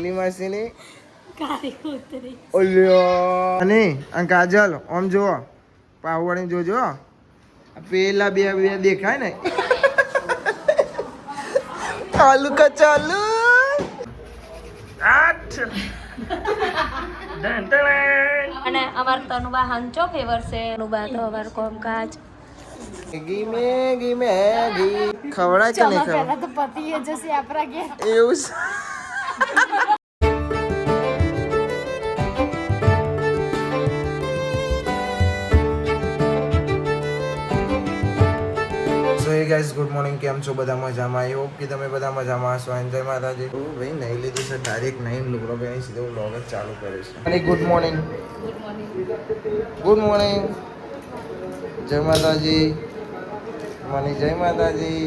માસીની કાળી કૂતરી ઓલ્યો અને આ કાજલ આમ જો પાવડી જોજો પેલા બે બે દેખાય ને ચાલુ કા ચાલુ અને અમાર તનુબા હંચો ફેવર છે તનુબા તો અમાર કોમકાજ મેગી મેગી ખવડાય કે નહીં ખવડાય તો પતિએ જશે આપરા કે એવું ગાઈસ ગુડ મોર્નિંગ કેમ છો બધા મજામાં આઈ હોપ કે તમે બધા મજામાં હશો એન્જોય માતાજી તો ભાઈ નહીં લીધું છે ડાયરેક્ટ નહીં લુગડો પહેરી સીધો વ્લોગ જ ચાલુ કર્યો છે અને ગુડ મોર્નિંગ ગુડ મોર્નિંગ જય માતાજી મની જય માતાજી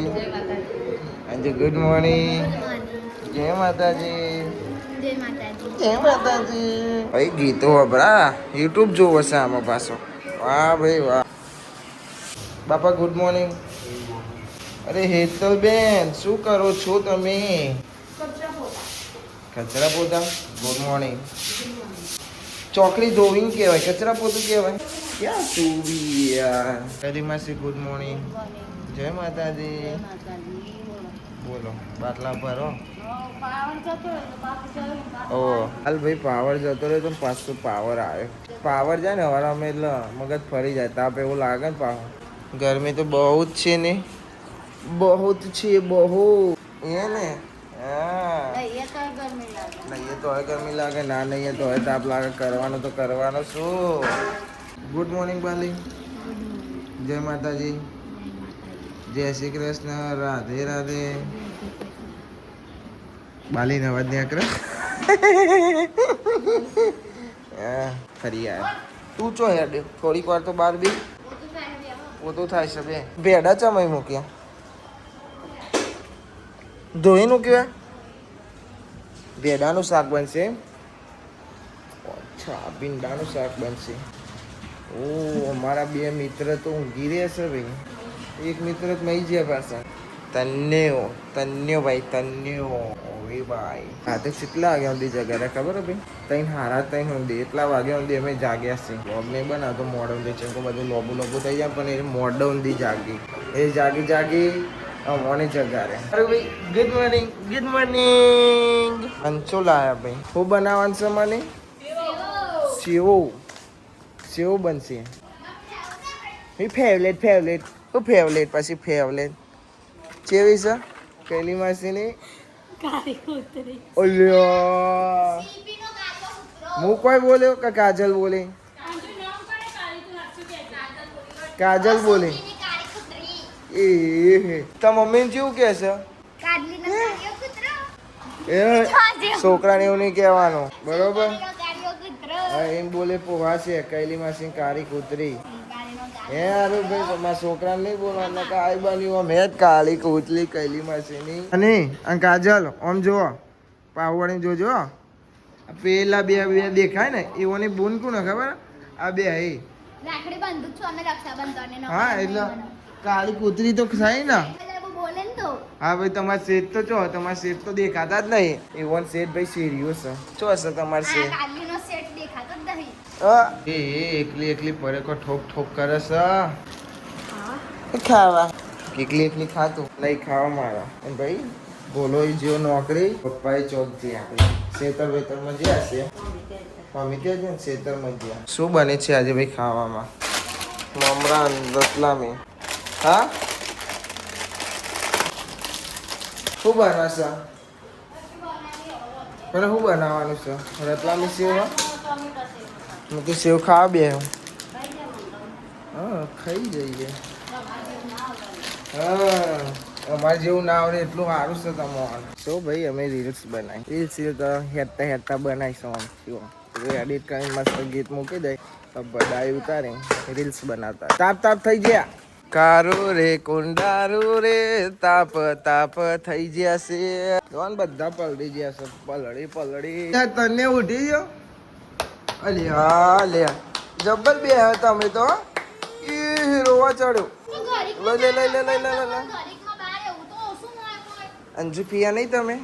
અંજુ ગુડ મોર્નિંગ જય માતાજી જય માતાજી ભાઈ ગીતો વપરા યુટ્યુબ જોવો છે આમાં પાછો વાહ ભાઈ વાહ બાપા ગુડ મોર્નિંગ અરે હેતલ બેન શું કરો છો તમે કચરા પોતા ગુડ મોર્નિંગ ચોકડી ધોવીને કહેવાય કચરા પોતું કહેવાય ક્યાં તું બી યાર કદી માસી ગુડ મોર્નિંગ જય માતાજી બોલો બાટલા ભરો ઓ હાલ ભાઈ પાવર જતો રહ્યો તો પાછો પાવર આવ્યો પાવર જાય ને હવારમાં એટલે મગજ ફરી જાય તાપ એવું લાગે ને પાવર ગરમી તો બહુ જ છે ને बहुत છે બહુ એ ને હા નહીં તો હવે ગરમી લાગે ના નહીં તો હવે તાપ લાગે કરવાનો તો કરવાનો શું ગુડ મોર્નિંગ બાલી જય માતાજી જય શ્રી કૃષ્ણ રાધે રાધે બાલી ને અવાજ નહીં કરે ફરી આયા તું ચો હેડ થોડીક વાર તો બાર બી પોતું થાય છે બે ભેડા ચમઈ મૂક્યા ધોઈનું કહેવાય ભેડાનું શાક બનશે અચ્છા ભીંડાનું શાક બનશે ઓ અમારા બે મિત્ર તો ઊંઘી રહ્યા છે ભાઈ એક મિત્ર તો મહી ગયા પાછા તન્યો ભાઈ તન્યો ઓય ભાઈ હા તો કેટલા વાગ્યા સુધી જગ્યા ખબર ભાઈ ત્રણ હારા ત્રણ સુધી એટલા વાગ્યા સુધી અમે જાગ્યા છીએ લોબ નહીં બનાવતો મોડો ઊંધી છે બધું લોબુ થઈ જાય પણ એ મોડો ઊંધી જાગી એ જાગી મોર્નિંગ જગારે અરે ભાઈ ગુડ મોર્નિંગ અંચો લાયા ભાઈ શું બનાવવાનું છે મને સેવ બનશે ફેવરેટ પછી ફેવરેટ કેવી છે કૈલી માસીની કાળી કૂતરી ઓલ્યો હું કોઈ બોલ્યો કે કાજલ બોલે કાજલ બોલે એ તો મમ્મી કેવું કે છે છોકરાને એવું નહીં કહેવાનું બરોબર એમ બોલે પોહા છે કૈલી માસી કાળી કૂતરી હે અરે ભાઈ તમારા છોકરાને નહીં બોલવાનું કાંઈ બન્યું મેં જ કાળી કૂતરી કૈલી માસીની અને આ કાજલ આમ જુઓ પાવડી જોજો પેલા બે બે દેખાય ને એઓની બૂન કોને ખબર આ બે હે હા એટલે કાળી કૂતરી તો થાય ને હા ભાઈ તમારે શેઠ તો ચો તમારા શેઠ તો દેખાતા જ નહીં એવન શેઠ ભાઈ શેરીઓ છે ચો હશે તમારે શેઠ એ એકલી પડે ઠોક કરે છે ખાવા એકલી ખાતું નહીં ખાવા મારા ભાઈ બોલો એ જેવો નોકરી પપ્પાએ ચોક જે આપણે શેતરમાં જે હશે મમ્મી કે છે ને શેતરમાં જ્યાં શું બને છે આજે ભાઈ ખાવામાં મમરા રતલામી હા શું બનાવશે મને શું બનાવવાનું છે રતલામી સેવ હું તો સેવ ખાવા બે હા ખાઈ જઈએ હા અમારે જેવું ના આવડે એટલું સારું છે તમારું શું ભાઈ અમે રીલ્સ બનાવી રીલ્સ તો હેડતા બનાવીશું એડિટ કરીને મસ્ત ગીત મૂકી દઈ બધા ઉતારે રીલ્સ બનાવતા તાપ થઈ ગયા કારો રે કુંડારો રે તાપ થઈ ગયા છે જોન બધા પલળી ગયા છે પલળી તને ઉઠી ગયો અલી હા લે જબ્બર બે તમે તો એ રોવા ચડ્યો લે અંજુ પિયા નહીં તમે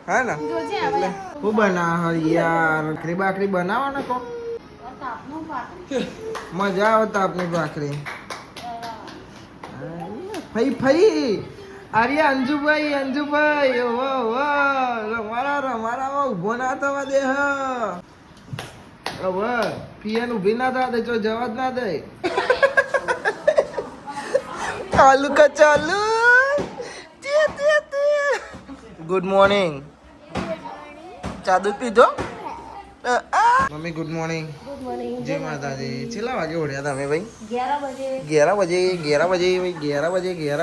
હા ને એટલે હું બનાવ યાર ભાખરી બાખરી બનાવો ને કો મજા આવે તાપની ભાખરી ફઈ ફઈ આર્યા અંજુભાઈ ઓહો રમારા રમારા ઉભો ના થવા દે હવે પિયાન ઉભી ના થવા દે જો જવા જ ના દે ચાલુ કા ચાલુ ગુડ મોર્નિંગ ચા દૂધ પીધો મમ્મી ગુડ મોર્નિંગ જય માતાજી છેલ્લા વાગે ઉઠ્યા તમે ભાઈ 11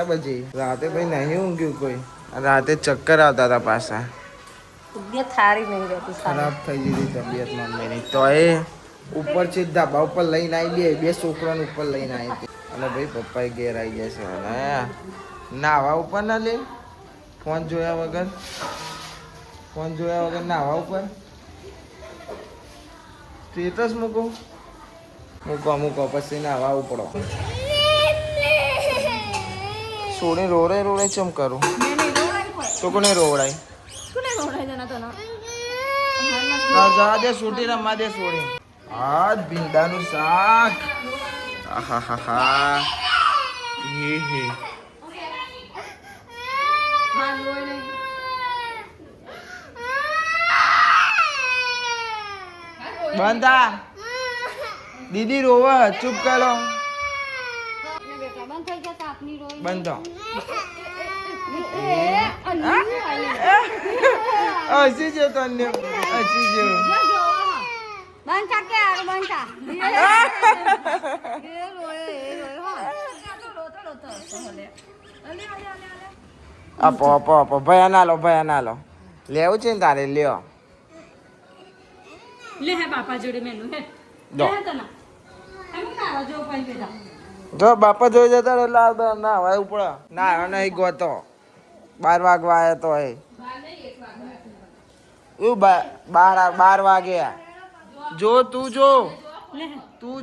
બજે રાતે ભાઈ નહીં ઊંઘ્યું કોઈ રાતે ચક્કર આવતા હતા પાછા ખરાબ થઈ ગઈ તબિયત મમ્મીની તો એ ઉપર છે ધાબા ઉપર લઈને આવી બે છોકરાને ઉપર લઈને આવી હતી અને ભાઈ પપ્પા ઘેર આવી જશે અને નાવા ઉપર ના લે ફોન જોયા વગર નાવા ઉપર સ્ટેટસ મૂકો પછી નાવા ઉપડો સોને રોડે ચમ કરું તો કોને રોવડાય જા દે છૂટી રમવા દે સોડી આ ભીંડાનું શાક આહાહા હે બંધા દીદી રોવા ચૂપ કરો બંધો હસી જો તને હસી જો આપો ભયા ના લો લેવું છે ને તારે લ્યો લે હે બાપા જોડે મેનું હે જો હે તના એમ ના જો પાઈ બેટા જો બાપા જોઈ જતા એટલે ના હવે ઉપડે ના નહીં ગોતો 12 વાગવા આવ્યા તો એ 12 વાગે જો તું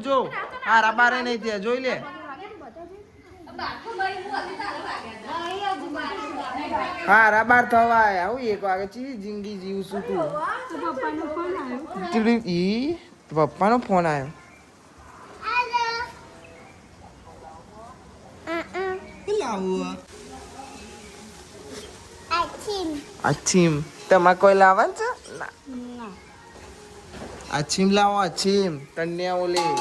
જો હારા 12 નહીં થયા જોઈ લે હારા 12 થવા આવ્યા હું 1 વાગે ચી જિંદગી જીવું છું તું પપ્પાનો ફોન આવ્યો અછીમ તમારે કોઈ લાવવાનું છે અછીમ લાવો અછીમ તન્યા ઓલી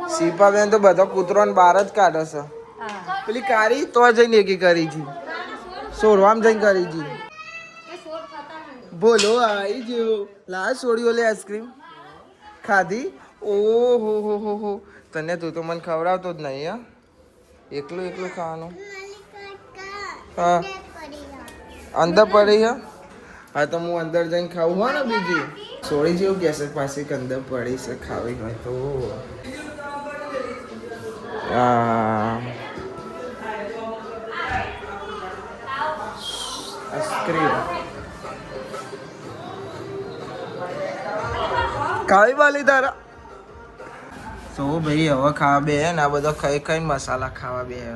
સીપાબેન તો બધો કૂતરો ને બહાર જ કાઢે છે પેલી કારી તો જઈને એકી કરી છે સોરવામ જઈને કરી છે બોલો આવી ગયો લા છોડી ઓલી આઈસ્ક્રીમ ખાધી ઓહો હો તને તું તો મને ખવડાવતો જ નહીં હા એકલું ખાવાનું હા અંદર પડી હે હા તો હું અંદર જઈને ખાવું હોય ને બીજી સોળી જેવું કહેશે પાછી અંદર પડી છે ખાવી હોય તો આઈસ્ક્રીમ ખાવી બાલી તારા તો ભાઈ હવે ખાવા બે ને આ બધો ખાઈ મસાલા ખાવા બે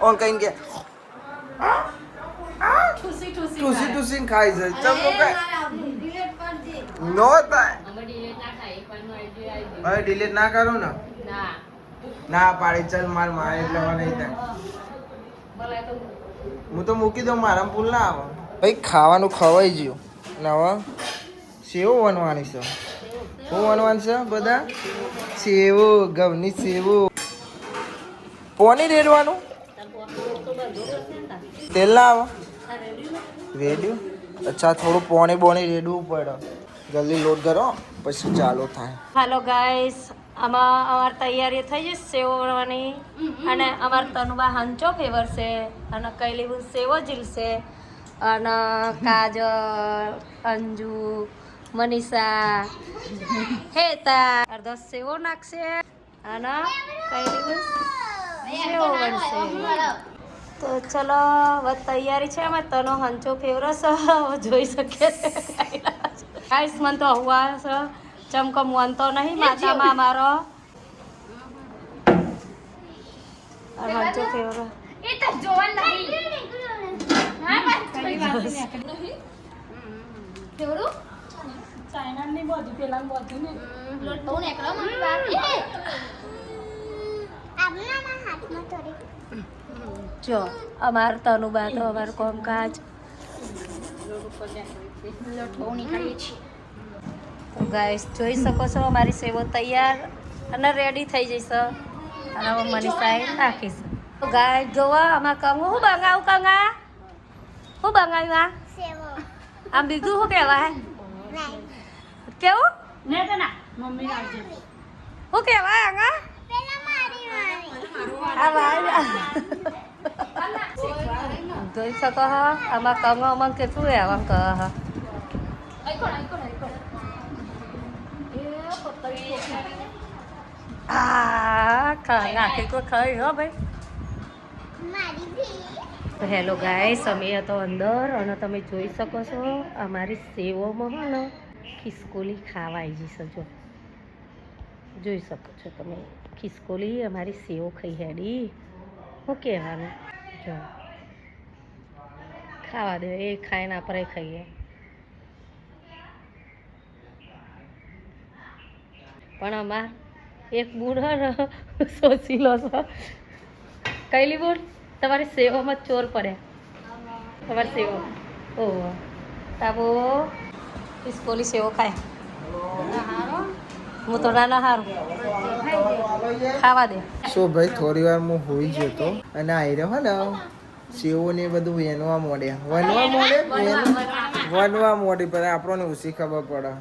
ઓન કઈ કે ઠુસી ખાઈ છે ચમ નો થાય હવે ડિલીટ ના કરો ને ના પાડી ચાલ મારે એટલે નહીં થાય હું તો મૂકી દઉં મારા પુલ ના આવે ભાઈ ખાવાનું ખવાઈ ગયું ને હવે સેવો વનવાની છે શું વનવાનું છે બધા સેવો ઘઉંની સેવો પોની રેડવાનું તેલ ના આવે રેડ્યું અચ્છા થોડું પોણી રેડવું પડે જલ્દી લોડ કરો પછી ચાલુ થાય હાલો ગાઈસ આમાં અમારી તૈયારી થઈ જશે સેવ વણવાની અને અમાર તનુબા હંચો ફેવર છે અને કૈલી સેવો જીલશે અને કાજલ અંજુ મનીષા હેતા અડધો સેવો નાખશે અને કૈલી સેવો બનશે તો ચલો હવે તૈયારી છે અમે તનો હંચો ફેવરસ જોઈ શકીએ ગાઈસ મને તો હવા છે ચમકો મન તો નહીં માતામાં મારો હાંચો ફેવર એ તો જોવા નહીં હા બસ કઈ વાત નહીં કેવડું ચાઇના ની બધું પેલા બધું ને લોટ બહુ નેકળો મમ્મી બાર આપના હાથમાં થોડી જો અમાર તનુબા તો અમાર કામકાજ લોટ બહુ નીકળીએ છીએ તો ગાઈસ જોઈ શકો છો અમારી સેવો તૈયાર અને રેડી થઈ જશે અને હવે મનીષાએ નાખીશ તો ગાઈસ જોવા આમાં કંગુ હું બંગાવું કંગા હું બંગાવ્યું આ સેવો આમ બીજું શું કહેવાય કેવું ને તો ના મમ્મી રાખજે શું કહેવાય આંગા પેલા મારી આ ભાઈ જોઈ શકો હો આમાં કંગો અમન કેટલું રહેવાનું કહે હા નાખી તો ખાઈ હો ભાઈ મારી ભી તો હેલો ગાઈસ અમે હતો અંદર અને તમે જોઈ શકો છો અમારી સેવોમાં હો ને ખિસકોલી ખાવા આવી જશે જો જોઈ શકો છો તમે ખિસકોલી અમારી સેવ ખાઈ હેડી શું કહેવાનું જો ખાવા દે એ ખાઈને આપણે ખાઈએ પણ અમાર એક બૂઢ ને સોચી લો છો કઈલી બૂઢ તમારી સેવામાં ચોર પડ્યા તમારી સેવો ઓહો તાબો ખિસકોલી સેવો ખાય હું તો નાના હારું ખાવા દે સો ભાઈ થોડી વાર હું હોઈ જતો અને આવી રહ્યો ને સેવો ને બધું વેનવા મોડ્યા વનવા મોડી પર આપણને ઓછી ખબર પડે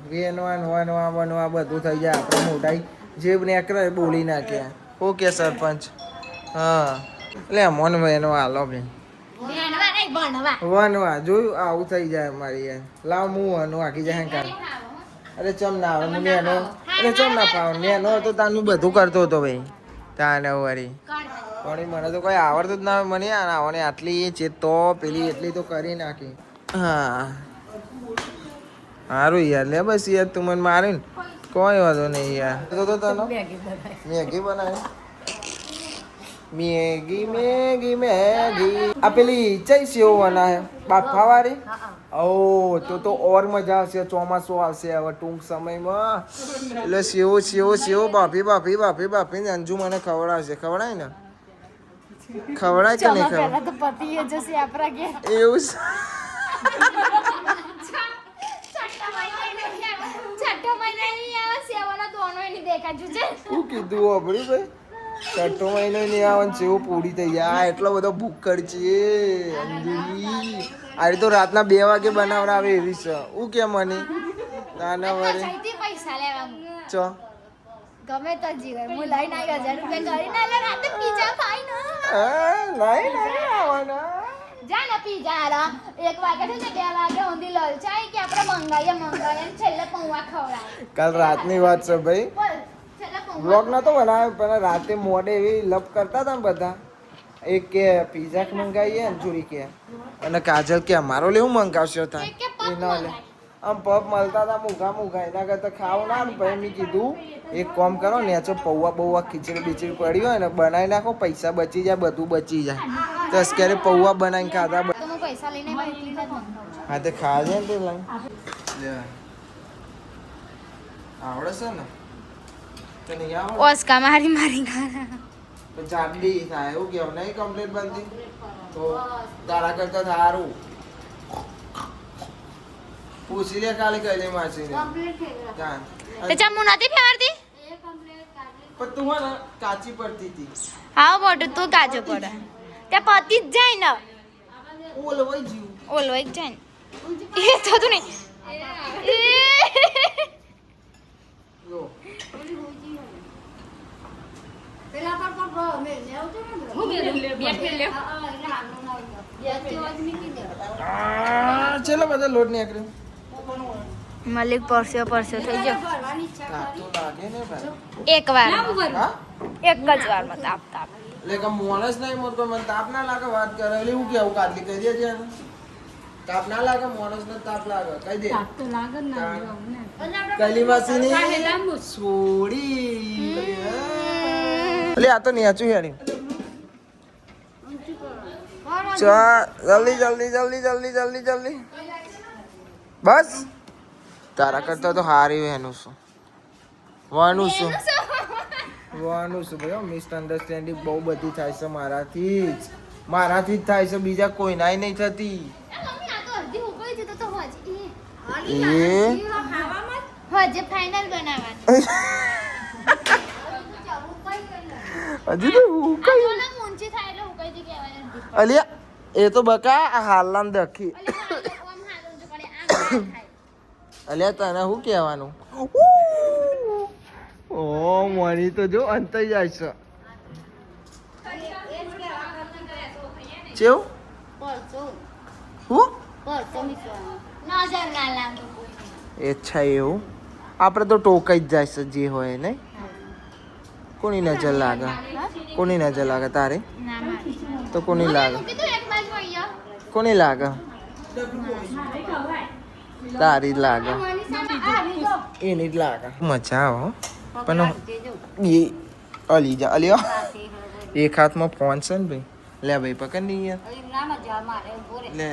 વનવા બધું થઈ જાય આપણે મોઢાઈ જે નેકરે બોલી નાખ્યા ઓકે સરપંચ હા એટલે મન વેનવા હાલો બેન ભણવા નહીં ભણવા વનવા જોયું આવું થઈ જાય અમારી યાર લાવ હું વનવા આખી જાય કામ અરે ચમ ના આવે હું નેનો અરે ચમ ના પાવ નેનો હતો તાનું બધું કરતો હતો ભાઈ તાને વળી પણ મને તો કઈ આવડતું જ ના હોય મને આવડે આટલી છે તો પેલી એટલી તો કરી નાખી હા સારું યાર લે બસ યાર તું મને મારે ને કોઈ વાંધો નહીં યાર તો તને મેગી બનાવી મેગી આ પેલી ચઈ સેવ બનાવે બાફા વાળી ઓ તો ઓર મજા આવશે ચોમાસું આવશે હવે ટૂંક સમયમાં એટલે સેવ બાફી અંજુ મને ખવડાવશે ખવડાય ને ખવડાય કે નહીં ખવડાય તો પતિ એ જશે આપરા કે એવું છઠ્ઠો મહિના નહીં આવે સેવાનો દોનો એની દેખાજુ છે શું કીધું આપડી ભાઈ છઠ્ઠો મહિનો નહીં આવવાનું છે એવું પૂરી થઈ જાય એટલો બધો ભૂખડ છે અંજલી આજે તો રાતના 2 વાગે બનાવડાવે એવી છે હું કે મને નાના વડે પૈસા લેવા ચો ગમે તો જીવે હું લઈને આવી 1000 રૂપિયા કરી ના લે રાતે પીઝા ખાઈ ને નહીં આવવાના જા ને પીઝા આલા 1 વાગે છે ને 2 વાગે ઊંધી લલચાઈ કે આપણે મંગાઈએ છેલ્લે પૌવા ખવડાય કાલ રાતની વાત છે ભાઈ છેલ્લે પૌવા બ્લોગ નતો બનાવ્યો પણ રાતે મોડે એવી લપ કરતા હતા ને બધા એક કે પીઝા મંગાવીએ અંજુરી કે અને કાજલ કે અમારો લેવું મંગાવશો તા એ ના લે આમ પપ મળતા હતા મૂઘા એના કરતા ખાવ ના ને પછી મેં કીધું એક કામ કરો ને ચો પૌવા ખીચડી બીચડી પડી હોય ને બનાવી નાખો પૈસા બચી જાય બધું બચી જાય તો ક્યારે પૌવા બનાવીને ખાધા તો હું પૈસા લઈને એટલી જ મંગાવું હા તે ખાજે ને તે લઈને આવડે છે ને તો નહીં આવડે ઓસ્કા મારી તો જાડી થાય એવું કેવું નહીં કમ્પ્લીટ બનતી તો તારા કરતા સારું પૂછી લે કાલે કહી દે માસીને તે ચમુ નથી ફેરતી પણ તું હા ને કાચી પડતી હતી હા મોટું તું કાજો પડે તે પતિ જ જાય ને ઓલવાઈ જીવ ઓલો એક જાય ને એ થતું નહીં લો ચલો બધા લોટ નીકળ્યો મલિક પરસ્યો થઈ ગયો તાપ તો લાગે ને ભાઈ એક વાર હા એક જ વારમાં તાપ એટલે કે મોણસ નહીં મોટો મને તાપ ના લાગે વાત કરે એટલે હું કેવું કાટલી કહી દે છે તાપ ના લાગે મોણસ ને તાપ લાગે કહી દે તાપ તો લાગે ના કલી માસીની છોડી એટલે આ તો નેચું હેડી ચા જલ્દી જલ્દી જલ્દી જલ્દી જલ્દી જલ્દી બસ તારા કરતા તો હારી એનું શું વાનું શું વાનું શું ભાઈ મિસઅન્ડરસ્ટેન્ડિંગ બહુ બધી થાય છે મારાથી જ થાય છે બીજા કોઈનાય નહીં થતી હજે ફાઇનલ બનાવવાની હજી તો હું કઈ ઊંચી થાય એટલે ઉકળજી કહેવાય અલિયા એ તો બકા હાલના દખી અલ્યા તને શું કહેવાનું ઓ મણી તો જો અંત જાય છે ચેવું હું અચ્છા એવું આપણે તો ટોકાઈ જ જાય છે જે હોય નહીં કોની નજર લાગે કોની નજર લાગે તારે તો કોની લાગે કોની લાગે તારી જ લાગે એની જ લાગે મજા આવે પણ એ અલી જા અલી એક હાથમાં ફોન છે ને ભાઈ લે ભાઈ પકડ નહીં યાર લે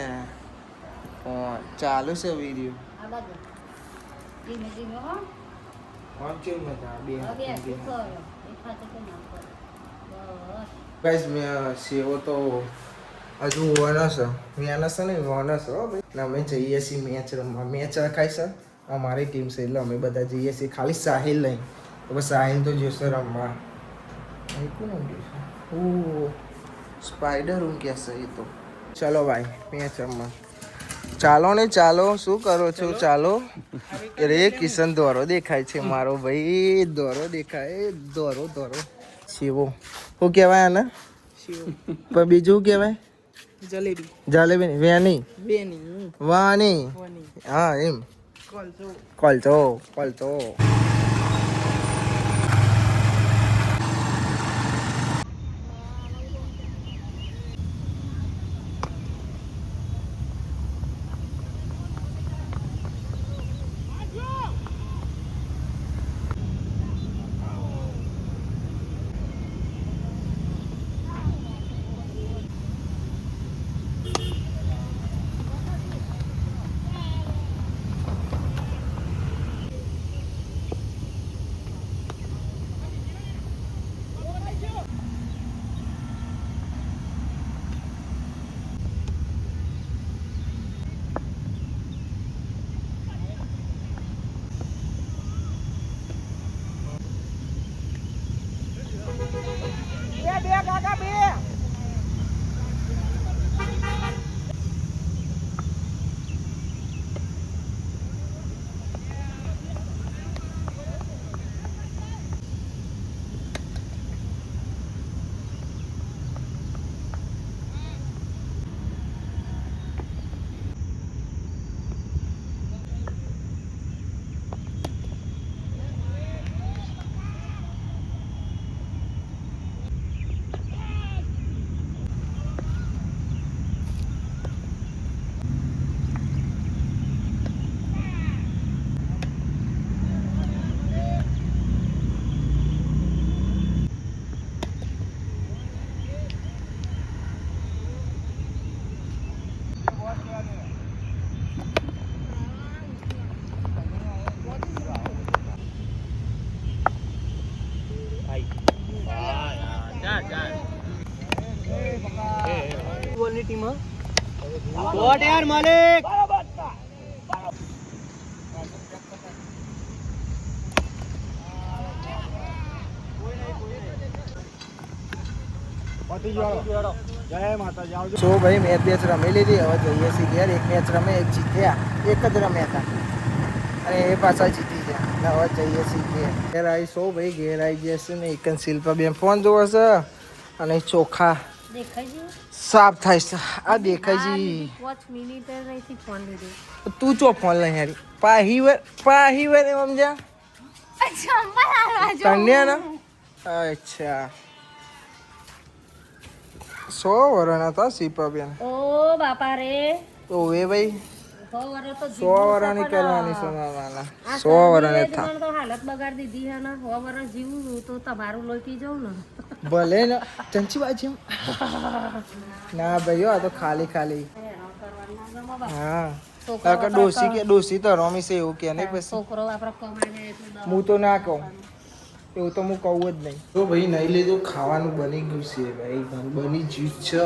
ફોન ચાલુ છે વિડીયો ફોન કેમ મજા બે ગાઈસ મેં સેવો તો હજુ હોવાના છે વ્યાના છે ને હોવાના છે હો ભાઈ ને અમે જઈએ છીએ મેચ રમવા મેચ રખાય છે અમારી ટીમ છે એટલે અમે બધા જઈએ છીએ ખાલી સાહિલ નહીં તો બસ સાહિલ તો જોશે રમવા કોણ ઊંઘ્યું છે ઓ સ્પાઈડર ઊંઘ્યા છે એ તો ચાલો ભાઈ મેચ રમવા ચાલો ને ચાલો શું કરો છો ચાલો અરે કિશન દોરો દેખાય છે મારો ભાઈ દોરો દેખાય દોરો દોરો શિવો શું કહેવાય આને પણ બીજું શું કહેવાય જલેબી જલેબી નહીં વેની વાની હા એમ કોલચો કોલચો બોલની ટીમ શોટ યાર માલિક સો ભાઈ મેચ બેચ રમી લીધી હવે જઈએ છીએ ઘેર એક મેચ રમે એક જીત્યા એક જ રમ્યા હતા અને એ પાછા જીતી ગયા હવે જઈએ છીએ ઘેર આવી સો ભાઈ ઘેર આવી જશે ને એક શિલ્પા બેન ફોન જોવે છે અને ચોખા સાફ થાય છે આ દેખાય છે તું ચો ફોન લઈ યારી પાહી વાર સમજ્યા તને ને અચ્છા 100 વર્ષના હતા શિલ્પાબેન ઓ બાપા રે ઓવે ભાઈ 100 વર્ષની કરવાની છે મામાના 100 વર્ષને થા તો હાલત બગાડી દીધી હે ને 100 વર્ષ જીવું તો તમારું લોહી પી જાઉં ને ભલે ને ચંચી બાજી ના ભાઈ હો, આ તો ખાલી ખાલી હા કાકા ડોસી તો રમી છે એવું કે નહીં પછી છોકરો આપણે કમાઈને એટલે હું તો ના કહું એવું તો હું કહું જ નહીં તો ભાઈ નહીં લીધું ખાવાનું બની ગયું છે ભાઈ બની જ્યુસ છે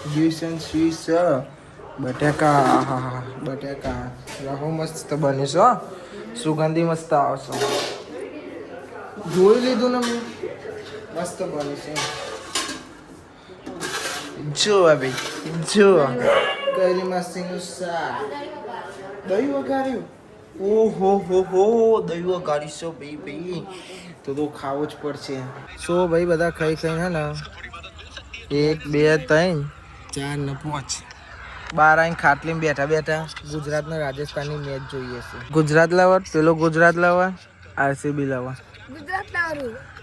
જ્યુસ એન્ડ સ્વીસ છે બટાકા હા બટાકા રહો મસ્ત બને છે હો. સુગંધી મસ્ત આવશે જોઈ લીધું ને મેં મસ્ત બને છે જો ભાઈ જો કરી મસ્તીનું શાક દહીં વઘાર્યું ઓહો હો દહીં વઘારી છો ભાઈ તો ખાવું જ પડશે સો ભાઈ બધા ખાઈ ખાઈને હે ને 1 2 3 4 ને 5 બાર આઈને ખાટલીમાં બેઠા બેઠા ગુજરાત ને રાજસ્થાનની મેચ જોઈએ છે. ગુજરાત લવર પેલો ગુજરાત લવર આરસીબી લવર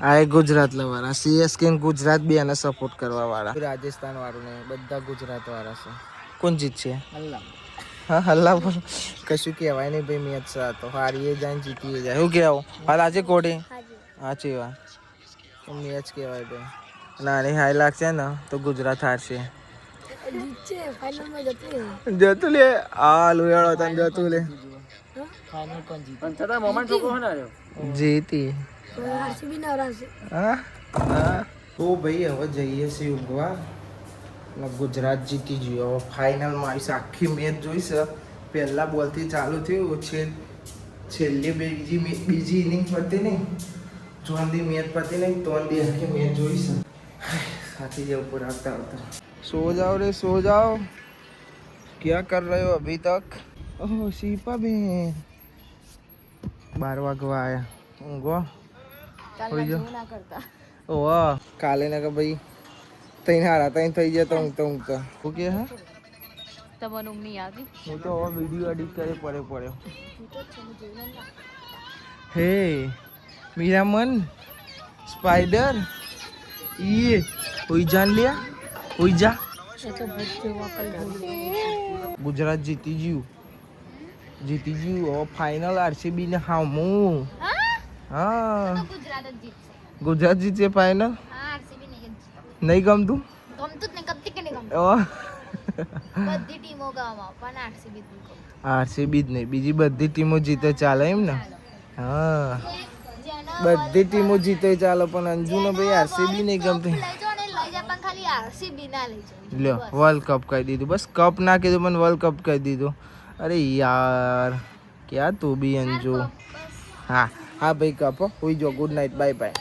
આ ગુજરાત લવર આ સીએસકે ગુજરાત બે ને સપોર્ટ કરવા વાળા રાજસ્થાન વાળું ને બધા ગુજરાત વાળા છે. કોણ જીતશે? હા હલ્લા બોલ કશું કહેવાય નહીં ભાઈ મેચ છે તો હારીએ જાય જીતીએ જાય શું કહેવું હાલ આજે કોડી સાચી વાત મેચ કહેવાય ભાઈ નાની હાઈ લાગશે ને તો ગુજરાત હારશે જતું લે આ લુયાળો તને જતું લે જીતી હા તો ભાઈ હવે જઈએ છીએ ઊંઘવા ગુજરાત જીતી ગયું હવે ફાઇનલમાં આવીશ આખી મેચ જોઈશ પહેલા બોલથી ચાલુ થયું છેલ્લી બીજી ઇનિંગ પતી નહીં ચોંદી મેચ પતી નહીં તોંદી આખી મેચ જોઈશ સાથી જે ઉપર આવતા આવતા सो जाओ रे सो जाओ क्या कर रहे हो अभी तक ओह शिपा बेन 12 वागवा आया ઊંઘો હોઈ જો ઓહ કાલે ને કે ભાઈ તઈ હારા તઈ થઈ જતો ઊંઘતો હું કે હે તમને ઊંઘ નહીં આવી હું તો હવે વિડિયો એડિટ કરે પડ્યો હે મીરા મન સ્પાઈડર ये हुई जान लिया हुई જા ગુજરાત જીતી ગયું હવે ફાઇનલ આરસીબી ને હામું હા ગુજરાત જીતશે ફાઇનલ નહીં ગમતું આરસીબી જ નહીં બીજી બધી ટીમો જીતે ચાલે એમ ને હા બધી ટીમો જીતે ચાલે પણ અંજુને ભાઈ આરસીબી નહીં ગમતી લ્યો વર્લ્ડ કપ કહી દીધું બસ કપ ના કીધું પણ વર્લ્ડ કપ કહી દીધું અરે યાર ક્યાં તું બી અંજુ હા ભાઈ કપ હોઈ જો ગુડ નાઇટ બાય બાય